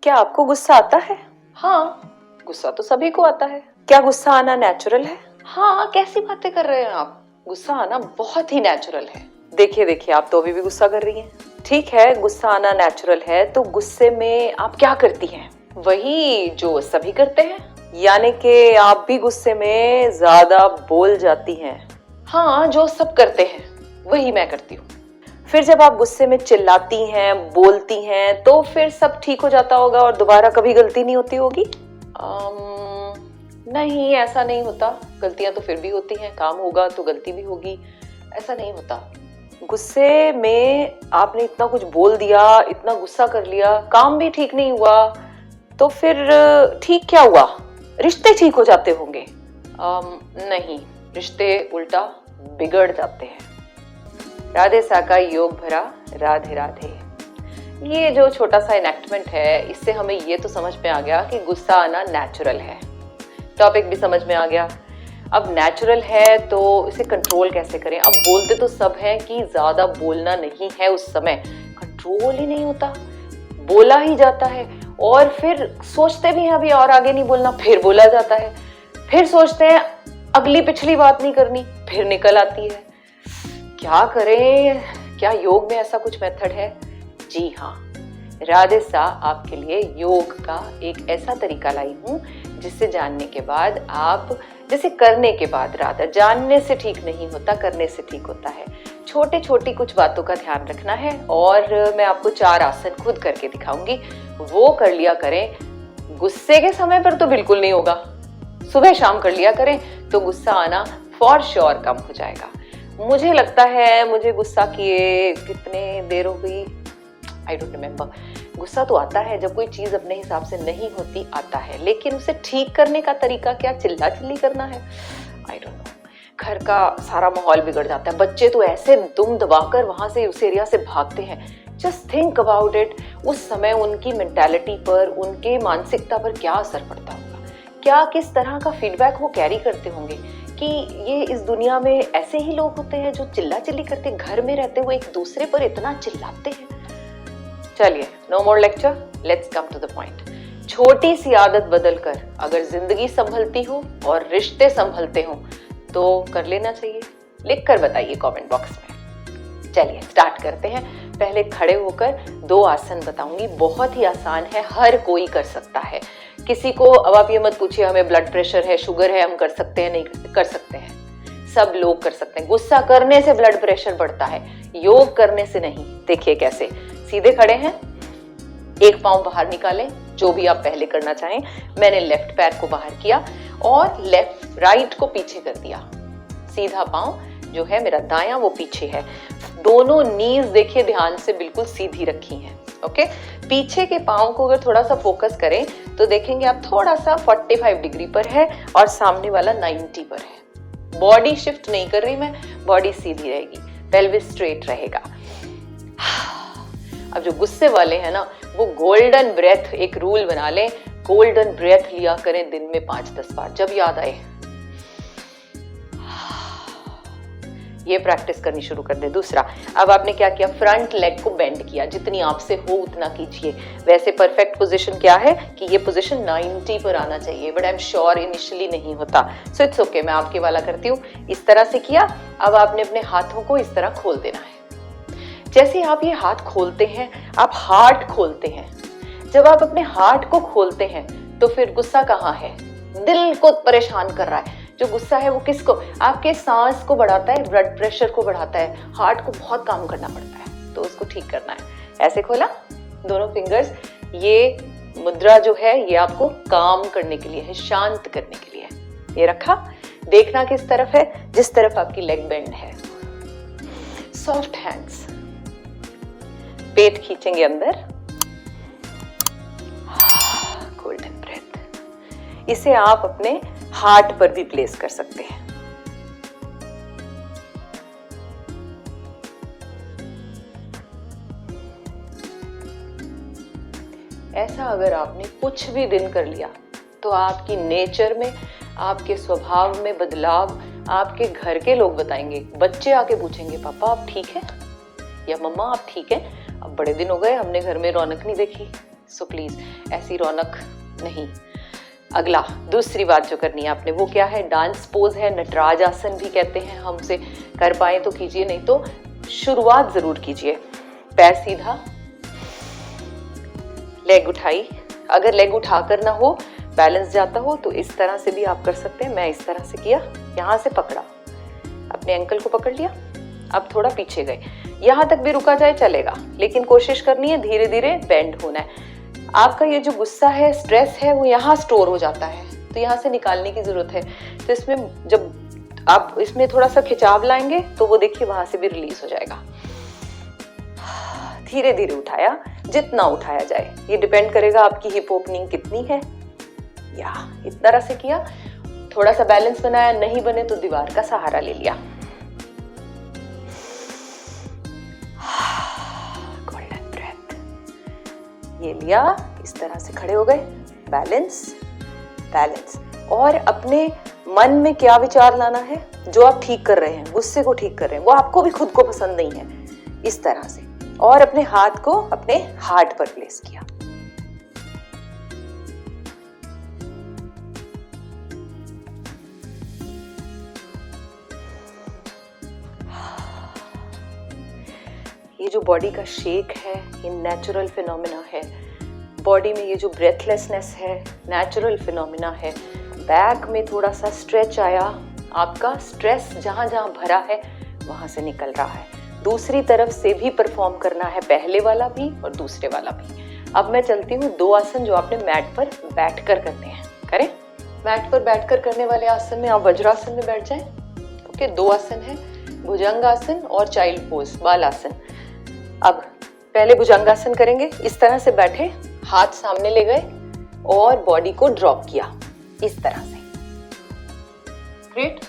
क्या आपको गुस्सा आता है? हाँ, गुस्सा तो सभी को आता है। क्या गुस्सा आना नेचुरल है? हाँ, कैसी बातें कर रहे हैं आप? गुस्सा आना बहुत ही नेचुरल है। देखिए देखिए, आप तो अभी भी गुस्सा कर रही हैं। ठीक है, गुस्सा आना नेचुरल है, तो गुस्से में आप क्या करती हैं? वही जो सभी करते हैं। यानी कि आप भी गुस्से में ज्यादा बोल जाती हैं। हाँ, जो सब करते हैं वही मैं करती हूँ। फिर जब आप गुस्से में चिल्लाती हैं, बोलती हैं, तो फिर सब ठीक हो जाता होगा और दोबारा कभी गलती नहीं होती होगी? नहीं, ऐसा नहीं होता। गलतियां तो फिर भी होती हैं, काम होगा तो गलती भी होगी, ऐसा नहीं होता। गुस्से में आपने इतना कुछ बोल दिया, इतना गुस्सा कर लिया, काम भी ठीक नहीं हुआ, तो फिर ठीक क्या हुआ? रिश्ते ठीक हो जाते होंगे? नहीं, रिश्ते उल्टा बिगड़ जाते हैं। राधे सा का योग भरा राधे राधे। ये जो छोटा सा इनेक्टमेंट है, इससे हमें ये तो समझ में आ गया कि गुस्सा आना नेचुरल है। टॉपिक भी समझ में आ गया। अब नेचुरल है तो इसे कंट्रोल कैसे करें? अब बोलते तो सब हैं कि ज्यादा बोलना नहीं है, उस समय कंट्रोल ही नहीं होता, बोला ही जाता है। और फिर सोचते भी हैं अभी और आगे नहीं बोलना, फिर बोला जाता है। फिर सोचते हैं अगली पिछली बात नहीं करनी, फिर निकल आती है। क्या करें? क्या योग में ऐसा कुछ मेथड है? जी हाँ, राधे सा आपके लिए योग का एक ऐसा तरीका लाई हूं जिससे जानने के बाद आप, जैसे करने के बाद, राधा जानने से ठीक नहीं होता, करने से ठीक होता है। छोटे छोटी कुछ बातों का ध्यान रखना है और मैं आपको 4 आसन खुद करके दिखाऊंगी, वो कर लिया करें। गुस्से के समय पर तो बिल्कुल नहीं होगा, सुबह शाम कर लिया करें तो गुस्सा आना फॉर श्योर कम हो जाएगा। मुझे लगता है मुझे गुस्सा किए कितने देर हो गई, आई डोंट रिमेम्बर। गुस्सा तो आता है जब कोई चीज अपने हिसाब से नहीं होती, आता है, लेकिन उसे ठीक करने का तरीका क्या चिल्ला चिल्ली करना है? I don't know. घर का सारा माहौल बिगड़ जाता है। बच्चे तो ऐसे दुम दबाकर वहां से उस एरिया से भागते हैं। जस्ट थिंक अबाउट इट, उस समय उनकी मेंटालिटी पर, उनके मानसिकता पर क्या असर पड़ता होगा, क्या किस तरह का फीडबैक वो कैरी करते होंगे कि ये इस दुनिया में ऐसे ही लोग होते हैं जो चिल्ला चिल्ली करते, घर में रहते हुए एक दूसरे पर इतना चिल्लाते हैं। चलिए, no more lecture, let's come to the point. छोटी सी आदत बदलकर अगर जिंदगी संभलती हो और रिश्ते संभलते हो तो कर लेना चाहिए। लिख कर बताइए कमेंट बॉक्स में। चलिए स्टार्ट करते हैं। पहले खड़े होकर 2 आसन बताऊंगी, बहुत ही आसान है, हर कोई कर सकता है। किसी को, अब आप ये मत पूछिए हमें ब्लड प्रेशर है, शुगर है, हम कर सकते हैं, नहीं कर सकते हैं, सब लोग कर सकते हैं। गुस्सा करने से ब्लड प्रेशर बढ़ता है, योग करने से नहीं। देखिए कैसे, सीधे खड़े हैं, एक पांव बाहर निकालें, जो भी आप पहले करना चाहें। मैंने लेफ्ट पैर को बाहर किया और राइट को पीछे कर दिया। सीधा पांव जो है मेरा दायां वो पीछे है। दोनों नीज देखिए ध्यान से बिल्कुल सीधी रखी हैं। ओके, पीछे के पांव को अगर थोड़ा सा फोकस करें तो देखेंगे आप थोड़ा सा 45 डिग्री पर है और सामने वाला 90 पर है। बॉडी शिफ्ट नहीं कर रही मैं, बॉडी सीधी रहेगी, पेल्विस स्ट्रेट रहेगा। अब जो गुस्से वाले हैं ना, वो गोल्डन ब्रेथ, एक रूल बना लें, गोल्डन ब्रेथ लिया करें दिन में 5-10 बार, जब याद आए। ये प्रैक्टिस करनी शुरू कर दे। दूसरा, अब आपने क्या किया, फ्रंट लेग को बेंड किया, जितनी आपसे हो उतना कीजिए। वैसे परफेक्ट पोजीशन क्या है कि ये पोजीशन 90 पर आना चाहिए, but I am sure initially नहीं होता, सो इट्स ओके, मैं आपके वाला करती हूँ। इस तरह से किया। अब आपने अपने हाथों को इस तरह खोल देना है। जैसे आप ये हाथ खोलते हैं, आप हार्ट खोलते हैं। जब आप अपने हार्ट को खोलते हैं तो फिर गुस्सा कहाँ है? दिल को परेशान कर रहा है। जो गुस्सा है वो किसको? आपके सांस को बढ़ाता है, ब्लड प्रेशर को बढ़ाता है, हार्ट को बहुत काम करना पड़ता है, तो उसको ठीक करना है। ऐसे खोला, दोनों फिंगर्स, ये मुद्रा जो है ये आपको काम करने के लिए है, शांत करने के लिए है। ये रखा, देखना किस तरफ है? जिस तरफ आपकी लेग बेंड है। सॉफ्ट हैंड्स, पेट खींचेंगे अंदर, गोल्डन ब्रेथ। इसे आप अपने हार्ट पर भी प्लेस कर सकते हैं। ऐसा अगर आपने कुछ भी दिन कर लिया तो आपकी नेचर में, आपके स्वभाव में बदलाव आपके घर के लोग बताएंगे। बच्चे आके पूछेंगे, पापा आप ठीक है, या मम्मा आप ठीक है, अब बड़े दिन हो गए हमने घर में रौनक नहीं देखी। सो प्लीज ऐसी रौनक नहीं। अगला दूसरी बात जो करनी है आपने वो क्या है, डांस पोज है, नटराज आसन भी कहते हैं। हमसे कर पाए तो कीजिए, नहीं तो शुरुआत जरूर कीजिए। पैर सीधा, लेग उठाई। अगर लेग उठाकर ना हो, बैलेंस जाता हो, तो इस तरह से भी आप कर सकते हैं। मैं इस तरह से किया, यहाँ से पकड़ा, अपने एंकल को पकड़ लिया, अब थोड़ा पीछे गए। यहाँ तक भी रुका जाए चलेगा, लेकिन कोशिश करनी है धीरे धीरे बेंड होना है। आपका ये जो गुस्सा है, स्ट्रेस है, वो यहाँ स्टोर हो जाता है, तो यहाँ से निकालने की जरूरत है। तो इसमें जब आप इसमें थोड़ा सा खिंचाव लाएंगे तो वो देखिए वहां से भी रिलीज हो जाएगा। धीरे धीरे उठाया, जितना उठाया जाए, ये डिपेंड करेगा आपकी हिप ओपनिंग कितनी है। या इस तरह से किया, थोड़ा सा बैलेंस बनाया, नहीं बने तो दीवार का सहारा ले लिया। गोल्डन ब्रेथ, ये लिया, इस तरह से खड़े हो गए, बैलेंस बैलेंस। और अपने मन में क्या विचार लाना है, जो आप ठीक कर रहे हैं, गुस्से को ठीक कर रहे हैं, वो आपको भी खुद को पसंद नहीं है, इस तरह से। और अपने हाथ को अपने हार्ट पर प्लेस किया। ये जो बॉडी का शेक है, ये नेचुरल फिनोमिना है। बॉडी में ये जो ब्रेथलेसनेस है, नेचुरल फिनोमिना है। बैक में थोड़ा सा स्ट्रेच आया, आपका स्ट्रेस जहां जहां भरा है वहां से निकल रहा है। दूसरी तरफ से भी परफॉर्म करना है, पहले वाला भी और दूसरे वाला भी। अब मैं चलती हूँ 2 आसन जो आपने मैट पर बैठकर करने हैं, करें। मैट पर बैठकर करने वाले आसन में आप वज्रासन में बैठ जाएं। ओके, 2 आसन है, भुजंगासन और चाइल्ड पोज, बालासन। अब पहले भुजंगासन करेंगे, इस तरह से बैठे, हाथ सामने ले गए और बॉडी को ड्रॉप किया इस तरह से। ग्रेट,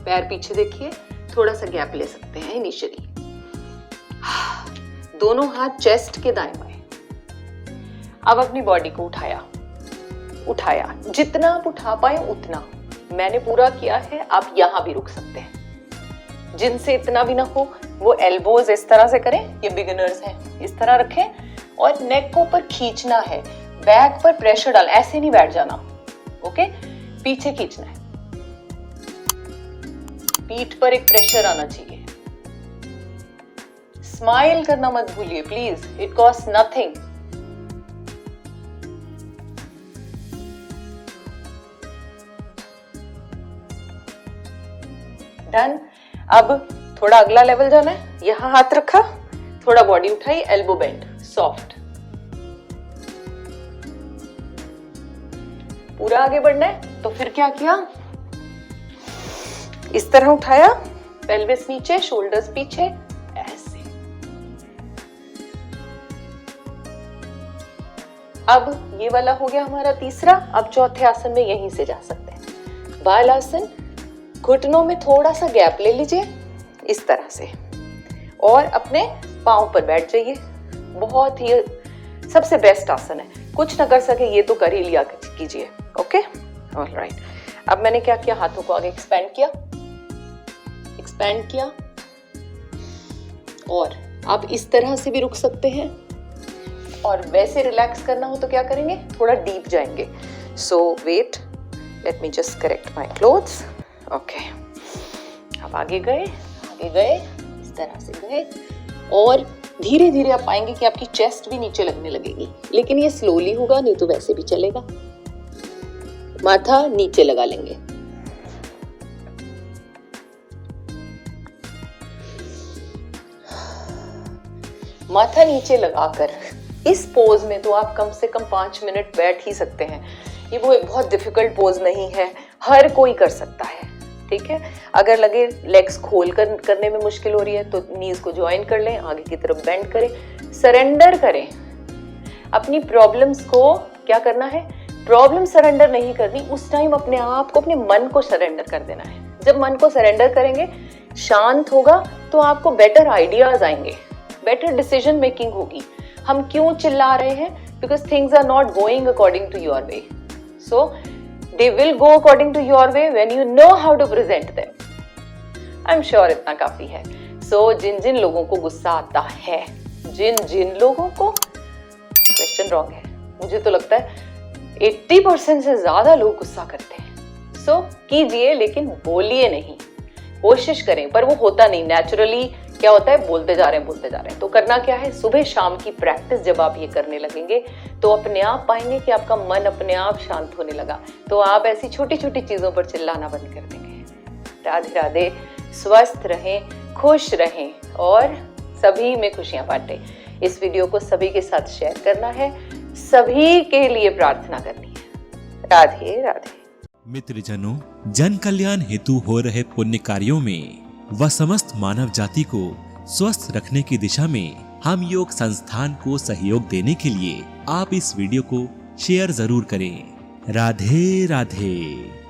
पैर पीछे देखिए, थोड़ा सा गैप ले सकते हैं इनिशियली। दोनों हाथ चेस्ट के दाएं बाएं। अब अपनी बॉडी को उठाया, उठाया, जितना आप उठा पाए उतना। मैंने पूरा किया है, आप यहां भी रुक सकते हैं। जिनसे इतना भी ना हो वो एल्बोज इस तरह से करें, ये बिगिनर्स हैं, इस तरह रखें और नेक को ऊपर खींचना है, बैक पर प्रेशर डाल, ऐसे नहीं बैठ जाना। ओके, पीछे खींचना है, पीठ पर एक प्रेशर आना चाहिए। स्माइल करना मत भूलिए please, it cost nothing. Done. अब थोड़ा अगला लेवल जाना है, यहां हाथ रखा, थोड़ा बॉडी उठाई, एल्बो बेंड, सॉफ्ट। पूरा आगे बढ़ना है, तो फिर क्या किया, इस तरह उठाया, पेल्विस नीचे, शोल्डर्स पीछे, ऐसे। अब ये वाला हो गया हमारा तीसरा। अब चौथे आसन में यहीं से जा सकते हैं, बाल आसन। घुटनों में थोड़ा सा गैप ले लीजिए इस तरह से और अपने पांव पर बैठ जाइए। बहुत ही सबसे बेस्ट आसन है, कुछ ना कर सके ये तो कर ही लिया कीजिए। Okay, alright. अब मैंने क्या किया, हाथों को आगे एक्सपेंड किया, एक्सपेंड किया, और आप इस तरह से भी रुक सकते हैं। और वैसे रिलैक्स करना हो तो क्या करेंगे, थोड़ा डीप जाएंगे। So wait, let me just correct my clothes. Okay, अब आगे गए, इस तरह से गए, और धीरे धीरे आप पाएंगे कि आपकी चेस्ट भी नीचे लगने लगेगी, लेकिन ये स्लोली होगा, नहीं तो वैसे भी चलेगा। माथा नीचे लगा लेंगे, माथा नीचे लगाकर इस पोज में तो आप कम से कम 5 मिनट बैठ ही सकते हैं। ये वो बहुत डिफिकल्ट पोज नहीं है, हर कोई कर सकता है। ठीक है, अगर लगे लेग्स खोल कर करने में मुश्किल हो रही है तो नीज को ज्वाइन कर लें, आगे की तरफ बेंड करें, सरेंडर करें। अपनी प्रॉब्लम्स को क्या करना है, प्रॉब्लम सरेंडर नहीं करनी, उस टाइम अपने आप को, अपने मन को सरेंडर कर देना है। जब मन को सरेंडर करेंगे, शांत होगा, तो आपको बेटर आइडियाज आएंगे, बेटर डिसीजन मेकिंग होगी। हम क्यों चिल्ला रहे हैं, because things are not going according to your way, so they will go according to your way when you know how to present them. I'm sure इतना काफी है। So जिन जिन लोगों को गुस्सा आता है, जिन जिन लोगों को, क्वेश्चन रॉन्ग है, मुझे तो लगता है 80% से ज्यादा लोग गुस्सा करते हैं। सो कीजिए लेकिन बोलिए नहीं, कोशिश करें, पर वो होता नहीं। नेचुरली क्या होता है, बोलते जा रहे हैं। तो करना क्या है, सुबह शाम की प्रैक्टिस जब आप ये करने लगेंगे तो अपने आप पाएंगे कि आपका मन अपने आप शांत होने लगा। तो आप ऐसी छोटी छोटी चीजों पर चिल्लाना बंद कर देंगे। राधे राधे, स्वस्थ रहें, खुश रहें और सभी में खुशियां बांटें। इस वीडियो को सभी के साथ शेयर करना है, सभी के लिए प्रार्थना करनी है। राधे राधे। मित्रजनों, जन कल्याण हेतु हो रहे पुण्य कार्यों में व समस्त मानव जाति को स्वस्थ रखने की दिशा में हम योग संस्थान को सहयोग देने के लिए आप इस वीडियो को शेयर जरूर करें। राधे राधे।